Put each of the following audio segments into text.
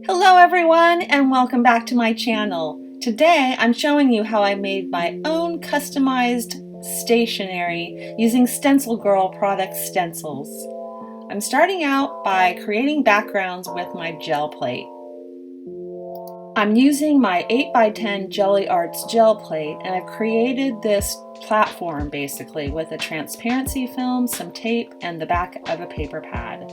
Hello everyone and welcome back to my channel. Today I'm showing you how I made my own customized stationery using StencilGirl Products stencils. I'm starting out by creating backgrounds with my gel plate. I'm using my 8x10 Jelly Arts gel plate and I've created this platform basically with a transparency film, some tape, and the back of a paper pad.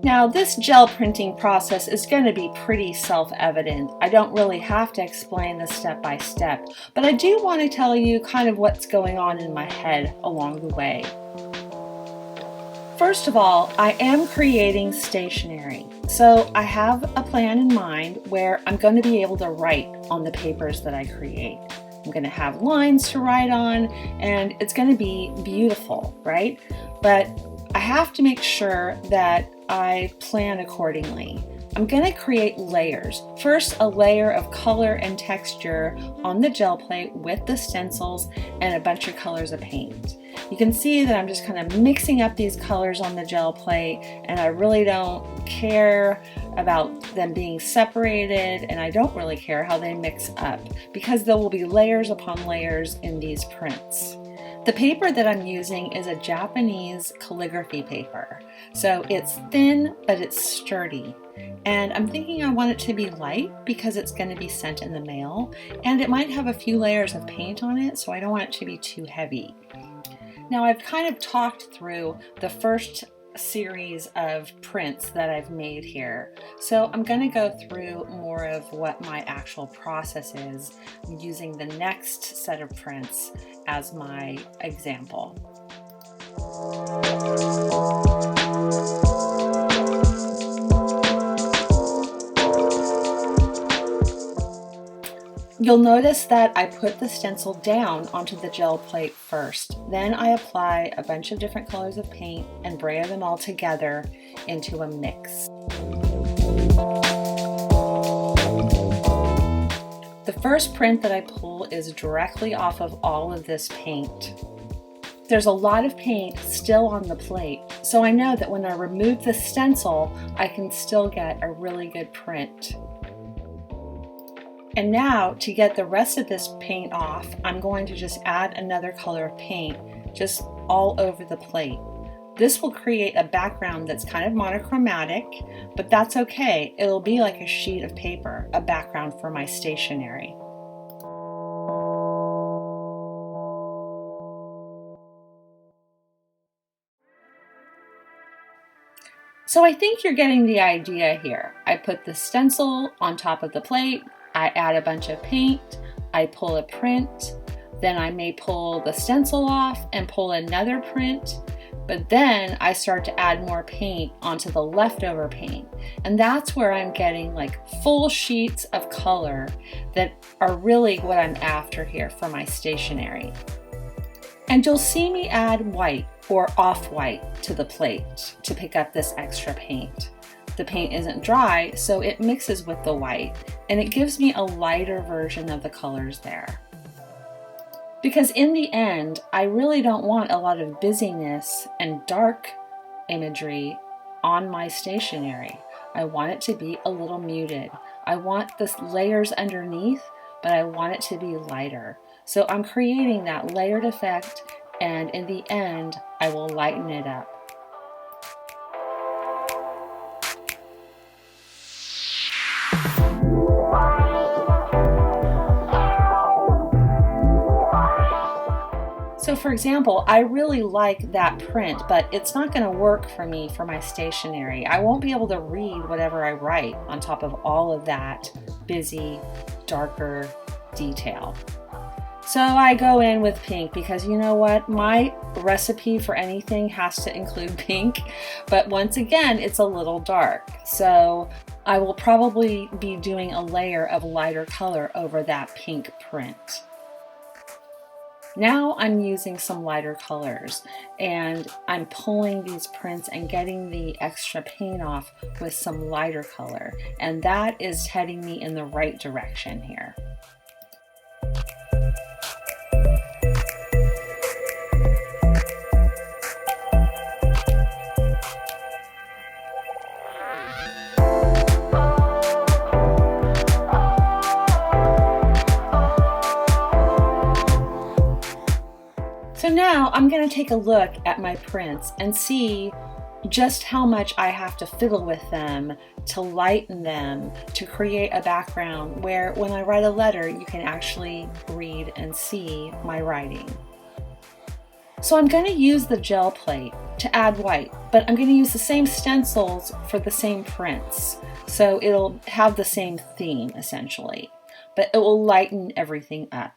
Now this gel printing process is going to be pretty self-evident. I don't really have to explain this step by step, but I do want to tell you kind of what's going on in my head along the way. First of all, I am creating stationery. So I have a plan in mind where I'm going to be able to write on the papers that I create. I'm going to have lines to write on and it's going to be beautiful, right? But I have to make sure that I plan accordingly. I'm going to create layers. First, a layer of color and texture on the gel plate with the stencils and a bunch of colors of paint. You can see that I'm just kind of mixing up these colors on the gel plate, and I really don't care about them being separated, and I don't really care how they mix up because there will be layers upon layers in these prints. The paper that I'm using is a Japanese calligraphy paper. So it's thin, but it's sturdy. And I'm thinking I want it to be light because it's going to be sent in the mail. And it might have a few layers of paint on it, so I don't want it to be too heavy. Now I've kind of talked through the first series of prints that I've made here. So I'm going to go through more of what my actual process is using the next set of prints as my example. You'll notice that I put the stencil down onto the gel plate first. Then I apply a bunch of different colors of paint and brayer them all together into a mix. The first print that I pull is directly off of all of this paint. There's a lot of paint still on the plate, so I know that when I remove the stencil, I can still get a really good print. And now, to get the rest of this paint off, I'm going to just add another color of paint just all over the plate. This will create a background that's kind of monochromatic, but that's okay. It'll be like a sheet of paper, a background for my stationery. So I think you're getting the idea here. I put the stencil on top of the plate, I add a bunch of paint, I pull a print, then I may pull the stencil off and pull another print, but then I start to add more paint onto the leftover paint. And that's where I'm getting like full sheets of color that are really what I'm after here for my stationery. And you'll see me add white or off-white to the plate to pick up this extra paint. The paint isn't dry, so it mixes with the white, and it gives me a lighter version of the colors there. Because in the end, I really don't want a lot of busyness and dark imagery on my stationery. I want it to be a little muted. I want the layers underneath, but I want it to be lighter. So I'm creating that layered effect, and in the end, I will lighten it up. So for example, I really like that print, but it's not going to work for me for my stationery. I won't be able to read whatever I write on top of all of that busy, darker detail. So I go in with pink because you know what? My recipe for anything has to include pink, but once again, it's a little dark. So I will probably be doing a layer of lighter color over that pink print. Now I'm using some lighter colors and I'm pulling these prints and getting the extra paint off with some lighter color, and that is heading me in the right direction here. now I'm going to take a look at my prints and see just how much I have to fiddle with them to lighten them to create a background where when I write a letter you can actually read and see my writing. So I'm going to use the gel plate to add white, but I'm going to use the same stencils for the same prints. So it'll have the same theme essentially, but it will lighten everything up.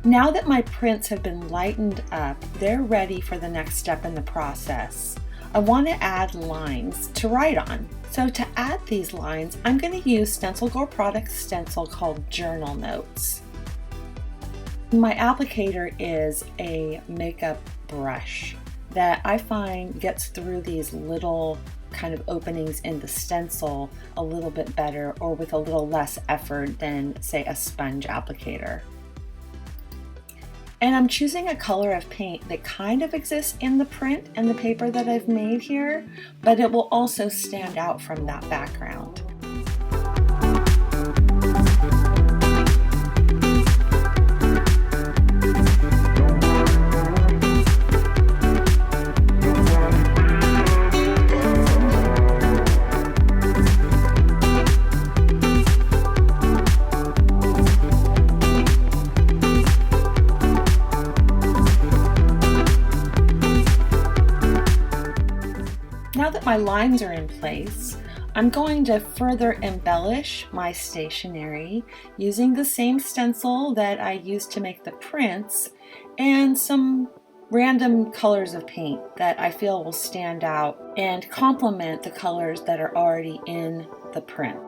Now that my prints have been lightened up, they're ready for the next step in the process. I want to add lines to write on. So to add these lines, I'm going to use StencilGirl Products stencil called Journal Notes. My applicator is a makeup brush that I find gets through these little kind of openings in the stencil a little bit better, or with a little less effort than, say, a sponge applicator. And I'm choosing a color of paint that kind of exists in the print and the paper that I've made here, but it will also stand out from that background. Now that my lines are in place, I'm going to further embellish my stationery using the same stencil that I used to make the prints and some random colors of paint that I feel will stand out and complement the colors that are already in the print.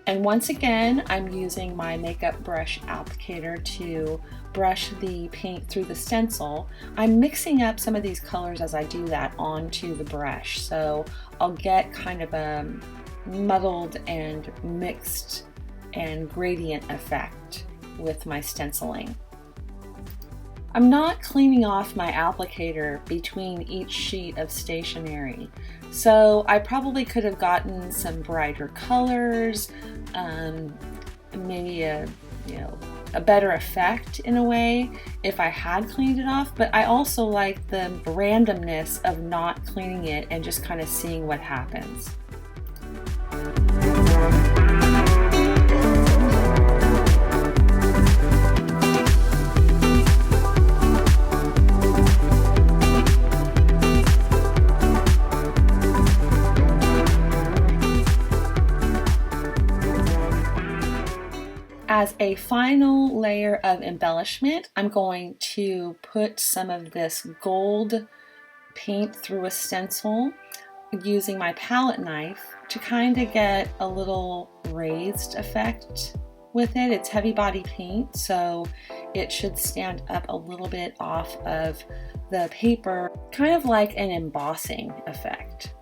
And once again, I'm using my makeup brush applicator to brush the paint through the stencil. I'm mixing up some of these colors as I do that onto the brush, so I'll get kind of a muddled and mixed and gradient effect with my stenciling. I'm not cleaning off my applicator between each sheet of stationery, so I probably could have gotten some brighter colors, maybe a better effect in a way if I had cleaned it off, but I also like the randomness of not cleaning it and just kind of seeing what happens. As a final layer of embellishment, I'm going to put some of this gold paint through a stencil using my palette knife to kind of get a little raised effect with it. It's heavy body paint, so it should stand up a little bit off of the paper, kind of like an embossing effect.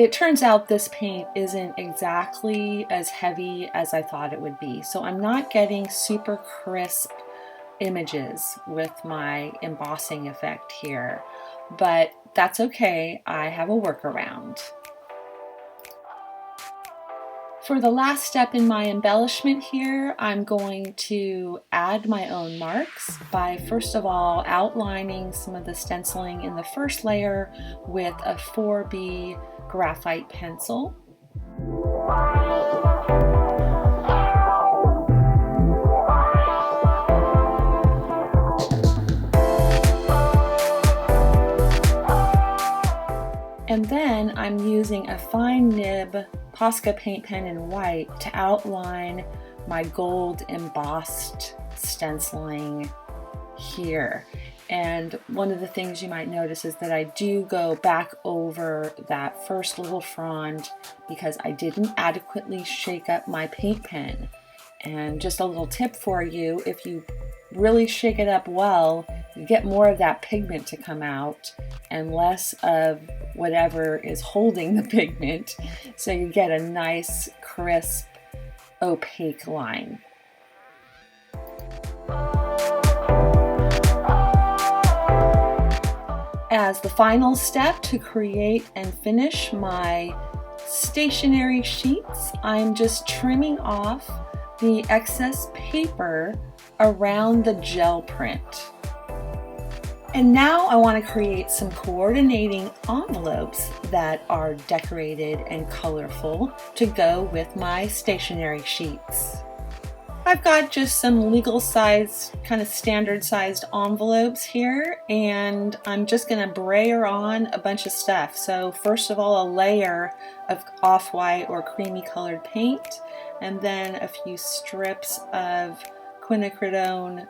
it turns out this paint isn't exactly as heavy as I thought it would be. So I'm not getting super crisp images with my embossing effect here, but that's okay. I have a workaround. For the last step in my embellishment here, I'm going to add my own marks by first of all outlining some of the stenciling in the first layer with a 4B graphite pencil. And then I'm using a fine nib Posca paint pen in white to outline my gold embossed stenciling here. And one of the things you might notice is that I do go back over that first little frond because I didn't adequately shake up my paint pen. And just a little tip for you, if you really shake it up well, you get more of that pigment to come out and less of whatever is holding the pigment, so you get a nice crisp opaque line. As the final step to create and finish my stationery sheets, I'm just trimming off the excess paper around the gel print. And now I want to create some coordinating envelopes that are decorated and colorful to go with my stationery sheets. I've got just some legal size, kind of standard sized envelopes here, and I'm just going to brayer on a bunch of stuff. So first of all, a layer of off-white or creamy colored paint, and then a few strips of Quinacridone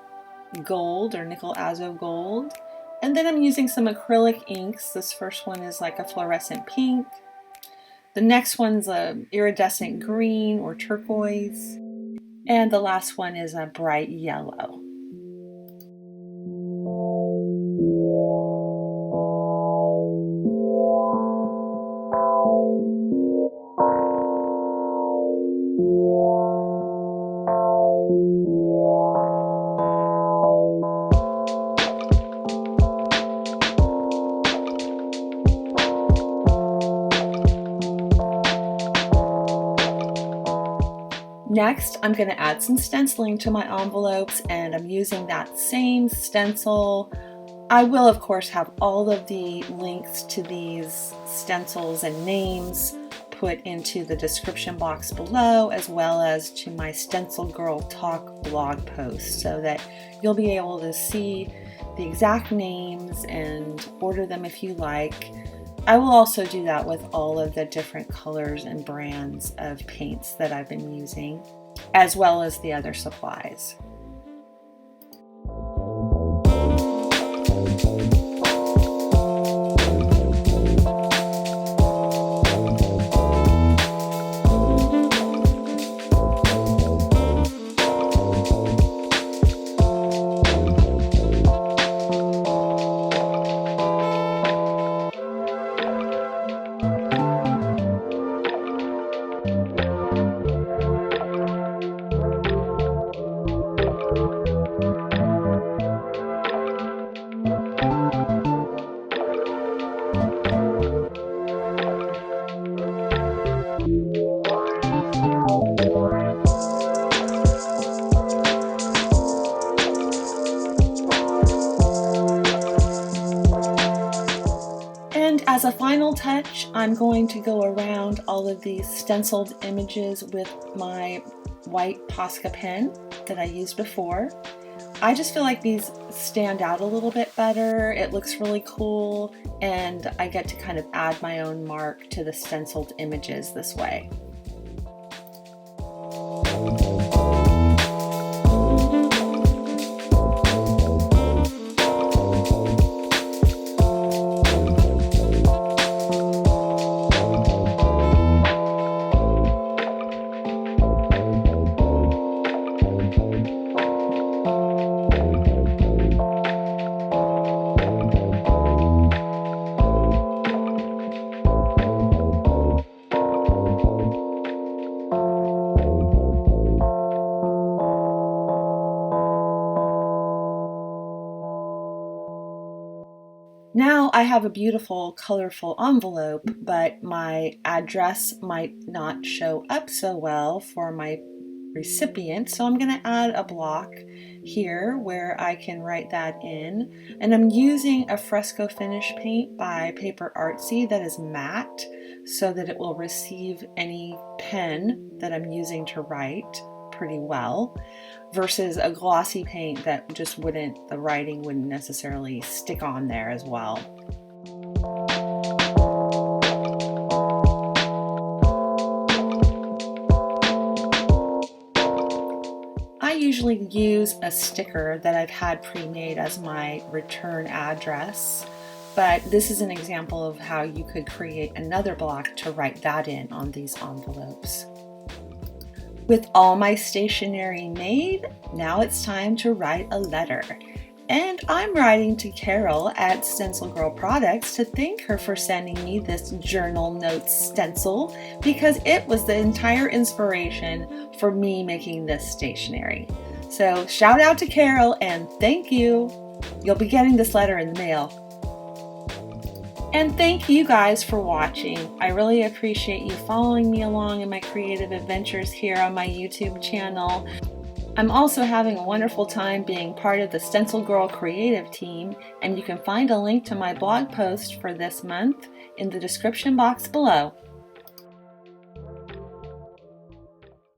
gold or nickel azo gold. And then I'm using some acrylic inks. This first one is like a fluorescent pink. The next one's a iridescent green or turquoise. And the last one is a bright yellow. Next, I'm going to add some stenciling to my envelopes, and I'm using that same stencil. I will, of course, have all of the links to these stencils and names put into the description box below, as well as to my StencilGirl Talk blog post, so that you'll be able to see the exact names and order them if you like. I will also do that with all of the different colors and brands of paints that I've been using, as well as the other supplies. As a final touch, I'm going to go around all of these stenciled images with my white Posca pen that I used before. I just feel like these stand out a little bit better. It looks really cool, and I get to kind of add my own mark to the stenciled images this way. I have a beautiful, colorful envelope, but my address might not show up so well for my recipient. So I'm going to add a block here where I can write that in. And I'm using a Fresco finish paint by Paper Artsy that is matte so that it will receive any pen that I'm using to write pretty well, versus a glossy paint that just wouldn't, the writing wouldn't necessarily stick on there as well. I usually use a sticker that I've had pre-made as my return address, but this is an example of how you could create another block to write that in on these envelopes. With all my stationery made, now it's time to write a letter. And I'm writing to Carol at StencilGirl Products to thank her for sending me this journal notes stencil, because it was the entire inspiration for me making this stationery. So shout out to Carol and thank you. You'll be getting this letter in the mail. And thank you guys for watching. I really appreciate you following me along in my creative adventures here on my YouTube channel. I'm also having a wonderful time being part of the StencilGirl creative team, and you can find a link to my blog post for this month in the description box below.